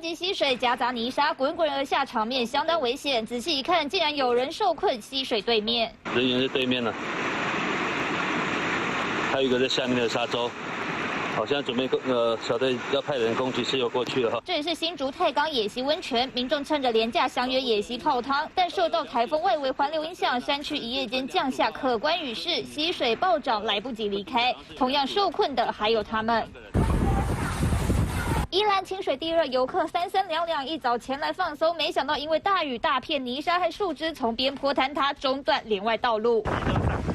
级溪水夹杂泥沙，滚滚而下，场面相当危险。仔细一看，竟然有人受困溪水对面，人员在对面了，还有一个在下面的沙洲。 好像准备小队要派人攻击石油过去了哈。这也是新竹太钢野溪温泉，民众趁着连假相约野溪泡汤，但受到台风外围环流影响，山区一夜间降下可观雨势，溪水暴涨，来不及离开。同样受困的还有他们。 宜兰清水地热游客三三两两一早前来放松，没想到因为大雨，大片泥沙和树枝从边坡坍塌，中断连外道路。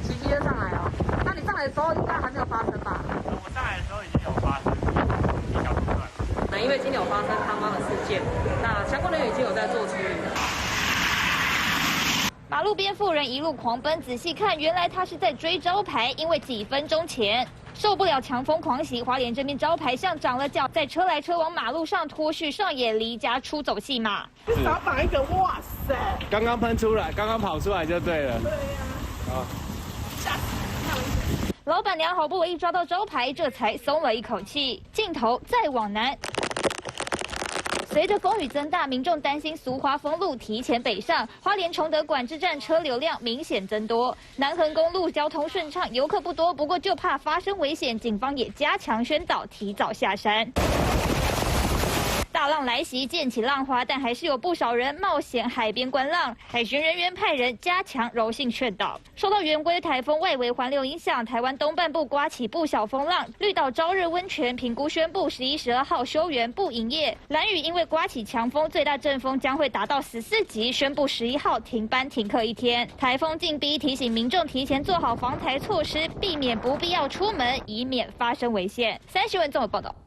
骑机车上来哦，那你上来的时候应该还没有发生吧？我上来的时候已经有发生一小部分。那因为今天有发生塌方的事件，那相关人员已经有在做处理了。 马路边妇人一路狂奔，仔细看，原来他是在追招牌，因为几分钟前。 受不了强风狂袭，花莲这面招牌像长了脚，在车来车往马路上脱序上演离家出走戏码。少绑一个，哇塞！刚刚喷出来，刚刚跑出来就对了。对呀、啊。吓死！老板娘好不容易抓到招牌，这才松了一口气。镜头再往南。 随着风雨增大，民众担心苏花封路提前北上，花莲崇德管制站车流量明显增多。南横公路交通顺畅，游客不多，不过就怕发生危险，警方也加强宣导，提早下山。 大浪来袭，溅起浪花，但还是有不少人冒险海边观浪。海巡人员派人加强柔性劝导。受到圆规台风外围环流影响，台湾东半部刮起不小风浪。绿岛朝日温泉评估宣布11、12号休园不营业。兰屿因为刮起强风，最大阵风将会达到14级，宣布11号停班停课1天。台风进逼，提醒民众提前做好防台措施，避免不必要出门，以免发生危险。30新闻综合报道。